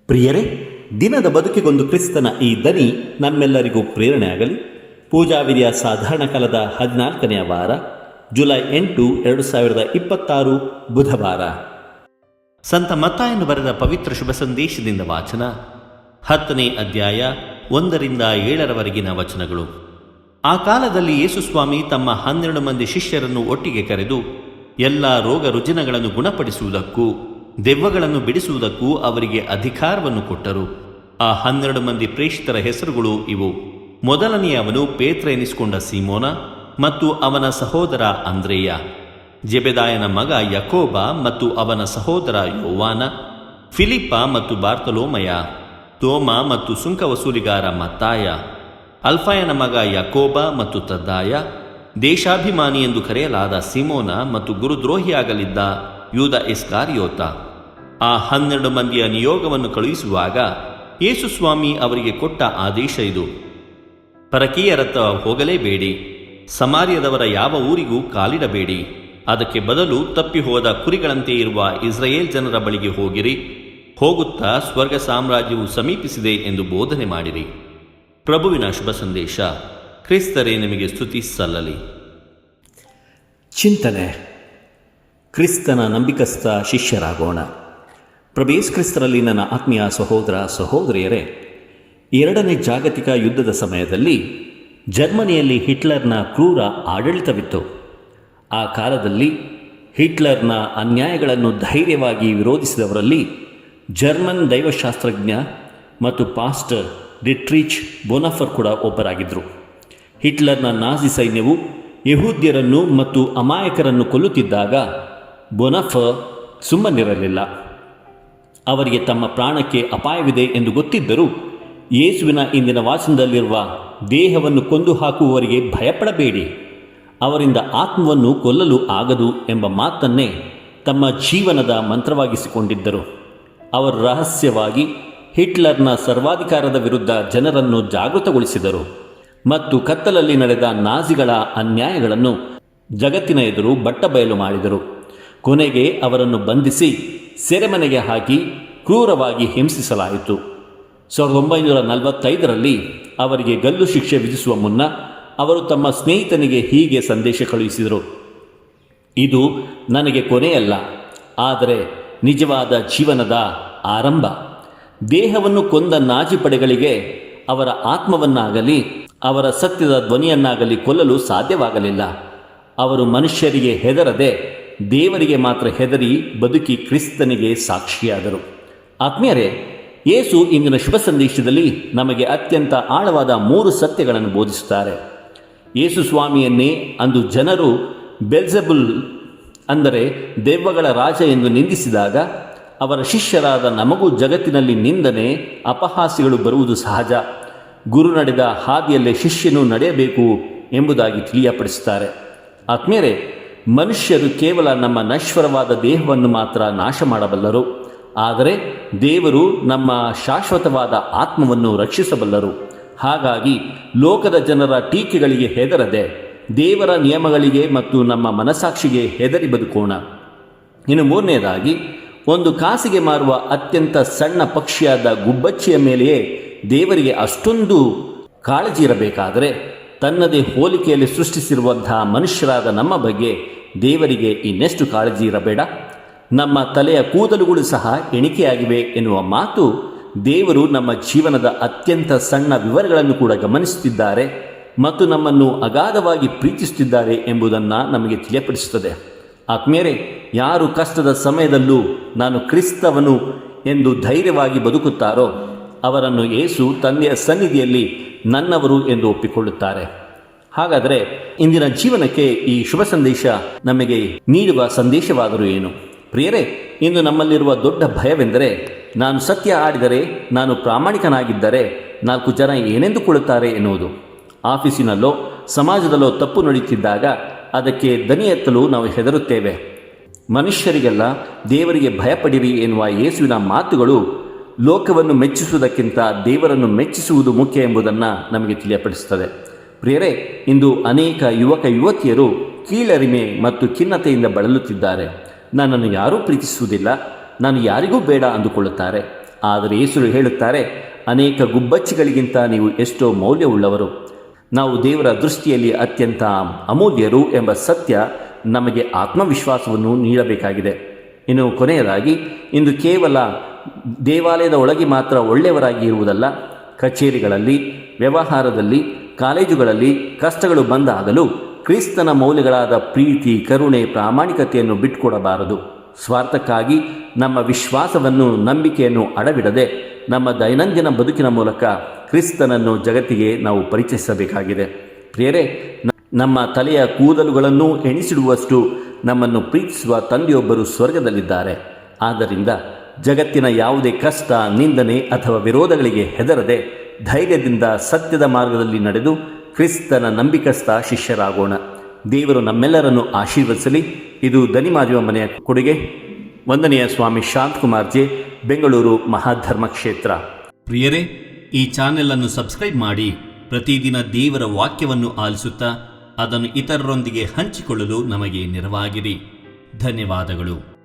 ಪ್ರಿಯರೇ, ದಿನದ ಬದುಕಿಗೊಂದು ಕ್ರಿಸ್ತನ ಈ ದನಿ ನಮ್ಮೆಲ್ಲರಿಗೂ ಪ್ರೇರಣೆ ಆಗಲಿ. ಪೂಜಾವಿಧಿಯ ಸಾಧಾರಣ ಕಾಲದ 14ನೇ ವಾರ, ಜುಲೈ 8, 2026 ಬುಧವಾರ. ಸಂತ ಮತ್ತಾಯನು ಬರೆದ ಪವಿತ್ರ ಶುಭ ಸಂದೇಶದಿಂದ ವಾಚನ. 10ನೇ ಅಧ್ಯಾಯ 1ರಿಂದ 7ರವರೆಗಿನ ವಚನಗಳು. ಆ ಕಾಲದಲ್ಲಿ ಯೇಸುಸ್ವಾಮಿ ತಮ್ಮ 12 ಮಂದಿ ಶಿಷ್ಯರನ್ನು ಒಟ್ಟಿಗೆ ಕರೆದು ಎಲ್ಲ ರೋಗ ರುಜಿನಗಳನ್ನು ಗುಣಪಡಿಸುವುದಕ್ಕೂ ದೆವ್ವಗಳನ್ನು ಬಿಡಿಸುವುದಕ್ಕೂ ಅವರಿಗೆ ಅಧಿಕಾರವನ್ನು ಕೊಟ್ಟರು. ಆ 12 ಮಂದಿ ಪ್ರೇಷಿತರ ಹೆಸರುಗಳು ಇವು. ಮೊದಲನೆಯವನು ಪೇತ್ರ ಎನಿಸಿಕೊಂಡ ಸೀಮೋನ ಮತ್ತು ಅವನ ಸಹೋದರ ಅಂದ್ರೇಯ, ಜೆಬೆದಾಯನ ಮಗ ಯಾಕೋಬ ಮತ್ತು ಅವನ ಸಹೋದರ ಯೋವಾನ, ಫಿಲಿಪ್ಪ ಮತ್ತು ಬಾರ್ತಲೋಮಯ, ತೋಮ ಮತ್ತು ಸುಂಕ ವಸೂಲಿಗಾರ ಮತ್ತಾಯ, ಅಲ್ಫಾಯನ ಮಗ ಯಾಕೋಬ ಮತ್ತು ತದ್ದಾಯ, ದೇಶಾಭಿಮಾನಿ ಎಂದು ಕರೆಯಲಾದ ಸಿಮೋನ ಮತ್ತು ಗುರುದ್ರೋಹಿಯಾಗಲಿದ್ದ ಯೂದ ಇಸ್ಕಾರಿಯೋತ. ಆ 12 ಮಂದಿಯ ನಿಯೋಗವನ್ನು ಕಳುಹಿಸುವಾಗ ಯೇಸುಸ್ವಾಮಿ ಅವರಿಗೆ ಕೊಟ್ಟ ಆದೇಶ ಇದು: ಪರಕೀಯರತ್ತ ಹೋಗಲೇಬೇಡಿ, ಸಮಾರ್ಯದವರ ಯಾವ ಊರಿಗೂ ಕಾಲಿಡಬೇಡಿ. ಅದಕ್ಕೆ ಬದಲು ತಪ್ಪಿ ಹೋದ ಕುರಿಗಳಂತೆ ಇರುವ ಇಸ್ರಾಯೇಲ್ ಜನರ ಬಳಿಗೆ ಹೋಗಿರಿ. ಹೋಗುತ್ತಾ ಸ್ವರ್ಗ ಸಾಮ್ರಾಜ್ಯವು ಸಮೀಪಿಸಿದೆ ಎಂದು ಬೋಧನೆ ಮಾಡಿರಿ. ಪ್ರಭುವಿನ ಶುಭ ಸಂದೇಶ. ಕ್ರಿಸ್ತರೇ ನಿಮಗೆ ಸ್ತುತಿ ಸಲ್ಲಲಿ. ಚಿಂತನೆ: ಕ್ರಿಸ್ತನ ನಂಬಿಕಸ್ಥ ಶಿಷ್ಯರಾಗೋಣ. ಪ್ರಭು ಯೇಸು ಕ್ರಿಸ್ತರಲ್ಲಿ ನನ್ನ ಆತ್ಮೀಯ ಸಹೋದರ ಸಹೋದರಿಯರೇ, 2ನೇ ಜಾಗತಿಕ ಯುದ್ಧದ ಸಮಯದಲ್ಲಿ ಜರ್ಮನಿಯಲ್ಲಿ ಹಿಟ್ಲರ್ನ ಕ್ರೂರ ಆಡಳಿತವಿತ್ತು. ಆ ಕಾಲದಲ್ಲಿ ಹಿಟ್ಲರ್ನ ಅನ್ಯಾಯಗಳನ್ನು ಧೈರ್ಯವಾಗಿ ವಿರೋಧಿಸಿದವರಲ್ಲಿ ಜರ್ಮನ್ ದೈವಶಾಸ್ತ್ರಜ್ಞ ಮತ್ತು ಪಾಸ್ಟರ್ ಡಿಟ್ರಿಚ್ ಬೋನಫರ್ ಕೂಡ ಒಬ್ಬರಾಗಿದ್ದರು. ಹಿಟ್ಲರ್ನ ನಾಜಿ ಸೈನ್ಯವು ಯಹೂದ್ಯರನ್ನು ಮತ್ತು ಅಮಾಯಕರನ್ನು ಕೊಲ್ಲುತ್ತಿದ್ದಾಗ ಬೋನಫರ್ ಸುಮ್ಮನಿರಲಿಲ್ಲ. ಅವರಿಗೆ ತಮ್ಮ ಪ್ರಾಣಕ್ಕೆ ಅಪಾಯವಿದೆ ಎಂದು ಗೊತ್ತಿದ್ದರೂ ಯೇಸುವಿನ ಇಂದಿನ ವಾಚನದಲ್ಲಿರುವ ದೇಹವನ್ನು ಕೊಂದು ಹಾಕುವವರಿಗೆ ಭಯಪಡಬೇಡಿ, ಅವರಿಂದ ಆತ್ಮವನ್ನು ಕೊಲ್ಲಲು ಆಗದು ಎಂಬ ಮಾತನ್ನೇ ತಮ್ಮ ಜೀವನದ ಮಂತ್ರವಾಗಿಸಿಕೊಂಡಿದ್ದರು. ಅವರು ರಹಸ್ಯವಾಗಿ ಹಿಟ್ಲರ್ನ ಸರ್ವಾಧಿಕಾರದ ವಿರುದ್ಧ ಜನರನ್ನು ಜಾಗೃತಗೊಳಿಸಿದರು ಮತ್ತು ಕತ್ತಲಲ್ಲಿ ನಡೆದ ನಾಜಿಗಳ ಅನ್ಯಾಯಗಳನ್ನು ಜಗತ್ತಿನ ಎದುರು ಬಟ್ಟಬಯಲು ಮಾಡಿದರು. ಕೊನೆಗೆ ಅವರನ್ನು ಬಂಧಿಸಿ ಸೆರೆಮನೆಗೆ ಹಾಕಿ ಕ್ರೂರವಾಗಿ ಹಿಂಸಿಸಲಾಯಿತು. 1945ರಲ್ಲಿ ಅವರಿಗೆ ಗಲ್ಲು ಶಿಕ್ಷೆ ವಿಧಿಸುವ ಮುನ್ನ ಅವರು ತಮ್ಮ ಸ್ನೇಹಿತನಿಗೆ ಹೀಗೆ ಸಂದೇಶ ಕಳುಹಿಸಿದರು: ಇದು ನನಗೆ ಕೊನೆಯಲ್ಲ, ಆದರೆ ನಿಜವಾದ ಜೀವನದ ಆರಂಭ. ದೇಹವನ್ನು ಕೊಂದ ನಾಜಿ ಪಡೆಗಳಿಗೆ ಅವರ ಆತ್ಮವನ್ನಾಗಲಿ ಅವರ ಸತ್ಯದ ಧ್ವನಿಯನ್ನಾಗಲಿ ಕೊಲ್ಲಲು ಸಾಧ್ಯವಾಗಲಿಲ್ಲ. ಅವರು ಮನುಷ್ಯರಿಗೆ ಹೆದರದೆ ದೇವರಿಗೆ ಮಾತ್ರ ಹೆದರಿ ಬದುಕಿ ಕ್ರಿಸ್ತನಿಗೆ ಸಾಕ್ಷಿಯಾದರು. ಆತ್ಮೀಯರೇ, ಯೇಸು ಇಂದಿನ ಶುಭ ಸಂದೇಶದಲ್ಲಿ ನಮಗೆ ಅತ್ಯಂತ ಆಳವಾದ 3 ಸತ್ಯಗಳನ್ನು ಬೋಧಿಸುತ್ತಾರೆ. ಯೇಸು ಸ್ವಾಮಿಯನ್ನೇ ಅಂದು ಜನರು ಬೆಲ್ಜೆಬುಲ್ ಅಂದರೆ ದೆವ್ವಗಳ ರಾಜ ಎಂದು ನಿಂದಿಸಿದಾಗ ಅವರ ಶಿಷ್ಯರಾದ ನಮಗೂ ಜಗತ್ತಿನಲ್ಲಿ ನಿಂದನೆ, ಅಪಹಾಸ್ಯಗಳು ಬರುವುದು ಸಹಜ. ಗುರು ನಡೆದ ಹಾದಿಯಲ್ಲೇ ಶಿಷ್ಯನು ನಡೆಯಬೇಕು ಎಂಬುದಾಗಿ ತಿಳಿಯಪಡಿಸುತ್ತಾರೆ. ಆತ್ಮೀಯರೇ, ಮನುಷ್ಯರು ಕೇವಲ ನಮ್ಮ ನಶ್ವರವಾದ ದೇಹವನ್ನು ಮಾತ್ರ ನಾಶ ಮಾಡಬಲ್ಲರು, ಆದರೆ ದೇವರು ನಮ್ಮ ಶಾಶ್ವತವಾದ ಆತ್ಮವನ್ನು ರಕ್ಷಿಸಬಲ್ಲರು. ಹಾಗಾಗಿ ಲೋಕದ ಜನರ ಟೀಕೆಗಳಿಗೆ ಹೆದರದೆ ದೇವರ ನಿಯಮಗಳಿಗೆ ಮತ್ತು ನಮ್ಮ ಮನಸ್ಸಾಕ್ಷಿಗೆ ಹೆದರಿ ಬದುಕೋಣ. ಇನ್ನು 3ನೇದಾಗಿ, ಒಂದು ಕಾಸಿಗೆ ಮಾರುವ ಅತ್ಯಂತ ಸಣ್ಣ ಪಕ್ಷಿಯಾದ ಗುಬ್ಬಚ್ಚಿಯ ಮೇಲೆಯೇ ದೇವರಿಗೆ ಅಷ್ಟೊಂದು ಕಾಳಜಿ ಇರಬೇಕಾದರೆ ತನ್ನದೇ ಹೋಲಿಕೆಯಲ್ಲಿ ಸೃಷ್ಟಿಸಿರುವಂತಹ ಮನುಷ್ಯರಾದ ನಮ್ಮ ಬಗ್ಗೆ ದೇವರಿಗೆ ಇನ್ನೆಷ್ಟು ಕಾಳಜಿ ಇರಬೇಡ? ನಮ್ಮ ತಲೆಯ ಕೂದಲುಗಳು ಸಹ ಎಣಿಕೆಯಾಗಿವೆ ಎನ್ನುವ ಮಾತು ದೇವರು ನಮ್ಮ ಜೀವನದ ಅತ್ಯಂತ ಸಣ್ಣ ವಿವರಗಳನ್ನು ಕೂಡ ಗಮನಿಸುತ್ತಿದ್ದಾರೆ ಮತ್ತು ನಮ್ಮನ್ನು ಅಗಾಧವಾಗಿ ಪ್ರೀತಿಸುತ್ತಿದ್ದಾರೆ ಎಂಬುದನ್ನು ನಮಗೆ ತಿಳಿಯಪಡಿಸುತ್ತದೆ. ಆತ್ಮೀಯರೇ, ಯಾರು ಕಷ್ಟದ ಸಮಯದಲ್ಲೂ ನಾನು ಕ್ರಿಸ್ತವನು ಎಂದು ಧೈರ್ಯವಾಗಿ ಬದುಕುತ್ತಾರೋ ಅವರನ್ನು ಯೇಸು ತಂದೆಯ ಸನ್ನಿಧಿಯಲ್ಲಿ ನನ್ನವರು ಎಂದು ಒಪ್ಪಿಕೊಳ್ಳುತ್ತಾರೆ. ಹಾಗಾದರೆ ಇಂದಿನ ಜೀವನಕ್ಕೆ ಈ ಶುಭ ಸಂದೇಶ ನಮಗೆ ನೀಡುವ ಸಂದೇಶವಾದರೂ ಏನು? ಪ್ರಿಯರೇ, ಇಂದು ನಮ್ಮಲ್ಲಿರುವ ದೊಡ್ಡ ಭಯವೆಂದರೆ ನಾನು ಸತ್ಯ ಆಡಿದರೆ, ನಾನು ಪ್ರಾಮಾಣಿಕನಾಗಿದ್ದರೆ 4 ಜನ ಏನೆಂದುಕೊಳ್ಳುತ್ತಾರೆ ಎನ್ನುವುದು. ಆಫೀಸಿನಲ್ಲೋ ಸಮಾಜದಲ್ಲೋ ತಪ್ಪು ನಡೆಯುತ್ತಿದ್ದಾಗ ಅದಕ್ಕೆ ದನಿ ಎತ್ತಲು ನಾವು ಹೆದರುತ್ತೇವೆ. ಮನುಷ್ಯರಿಗೆಲ್ಲ ದೇವರಿಗೆ ಭಯಪಡಿರಿ ಎನ್ನುವ ಯೇಸುವಿನ ಮಾತುಗಳು ಲೋಕವನ್ನು ಮೆಚ್ಚಿಸುವುದಕ್ಕಿಂತ ದೇವರನ್ನು ಮೆಚ್ಚಿಸುವುದು ಮುಖ್ಯ ಎಂಬುದನ್ನು ನಮಗೆ ತಿಳಿಯಪಡಿಸುತ್ತದೆ. ಪ್ರಿಯರೇ, ಇಂದು ಅನೇಕ ಯುವಕ ಯುವತಿಯರು ಕೀಳರಿಮೆ ಮತ್ತು ಖಿನ್ನತೆಯಿಂದ ಬಳಲುತ್ತಿದ್ದಾರೆ. ನನ್ನನ್ನು ಯಾರೂ ಪ್ರೀತಿಸುವುದಿಲ್ಲ, ನಾನು ಯಾರಿಗೂ ಬೇಡ ಅಂದುಕೊಳ್ಳುತ್ತಾರೆ. ಆದರೆ ಯೇಸು ಹೇಳುತ್ತಾರೆ, ಅನೇಕ ಗುಬ್ಬಚ್ಚಿಗಳಿಗಿಂತ ನೀವು ಎಷ್ಟೋ ಮೌಲ್ಯವುಳ್ಳವರು. ನಾವು ದೇವರ ದೃಷ್ಟಿಯಲ್ಲಿ ಅತ್ಯಂತ ಅಮೂಲ್ಯರು ಎಂಬ ಸತ್ಯ ನಮಗೆ ಆತ್ಮವಿಶ್ವಾಸವನ್ನು ನೀಡಬೇಕಾಗಿದೆ. ಇನ್ನು ಕೊನೆಯದಾಗಿ, ಇಂದು ಕೇವಲ ದೇವಾಲಯದ ಒಳಗೆ ಮಾತ್ರ ಒಳ್ಳೆಯವರಾಗಿ ಇರುವುದಲ್ಲ, ಕಚೇರಿಗಳಲ್ಲಿ, ವ್ಯವಹಾರದಲ್ಲಿ, ಕಾಲೇಜುಗಳಲ್ಲಿ ಕಷ್ಟಗಳು ಬಂದಾಗಲೂ ಕ್ರಿಸ್ತನ ಮೌಲ್ಯಗಳಾದ ಪ್ರೀತಿ, ಕರುಣೆ, ಪ್ರಾಮಾಣಿಕತೆಯನ್ನು ಬಿಟ್ಟುಕೊಡಬಾರದು. ಸ್ವಾರ್ಥಕ್ಕಾಗಿ ನಮ್ಮ ವಿಶ್ವಾಸವನ್ನು, ನಂಬಿಕೆಯನ್ನು ಅಡವಿಡದೆ ನಮ್ಮ ದೈನಂದಿನ ಬದುಕಿನ ಮೂಲಕ ಕ್ರಿಸ್ತನನ್ನು ಜಗತ್ತಿಗೆ ನಾವು ಪರಿಚಯಿಸಬೇಕಾಗಿದೆ. ಪ್ರಿಯರೇ, ನಮ್ಮ ತಲೆಯ ಕೂದಲುಗಳನ್ನು ಎಣಿಸಿಡುವಷ್ಟು ನಮ್ಮನ್ನು ಪ್ರೀತಿಸುವ ತಂದೆಯೊಬ್ಬರು ಸ್ವರ್ಗದಲ್ಲಿದ್ದಾರೆ. ಆದ್ದರಿಂದ ಜಗತ್ತಿನ ಯಾವುದೇ ಕಷ್ಟ, ನಿಂದನೆ ಅಥವಾ ವಿರೋಧಗಳಿಗೆ ಹೆದರದೆ ಧೈರ್ಯದಿಂದ ಸತ್ಯದ ಮಾರ್ಗದಲ್ಲಿ ನಡೆದು ಕ್ರಿಸ್ತನ ನಂಬಿಕಸ್ಥ ಶಿಷ್ಯರಾಗೋಣ. ದೇವರು ನಮ್ಮೆಲ್ಲರನ್ನು ಆಶೀರ್ವದಿಸಲಿ. ಇದು ದನಿಮಾದಿವ ಮನೆಯ ಕೊಡುಗೆ. ವಂದನೆಯ ಸ್ವಾಮಿ ಶಾಂತಕುಮಾರ್ ಜೆ, ಬೆಂಗಳೂರು ಮಹಾಧರ್ಮ ಕ್ಷೇತ್ರ. ಪ್ರಿಯರೇ, ಈ ಚಾನೆಲ್ ಸಬ್ಸ್ಕ್ರೈಬ್ ಮಾಡಿ ಪ್ರತಿದಿನ ದೇವರ ವಾಕ್ಯವನ್ನು ಆಲಿಸುತ್ತಾ ಅದನ್ನು ಇತರರೊಂದಿಗೆ ಹಂಚಿಕೊಳ್ಳಲು ನಮಗೆ ನೆರವಾಗಿರಿ. ಧನ್ಯವಾದಗಳು.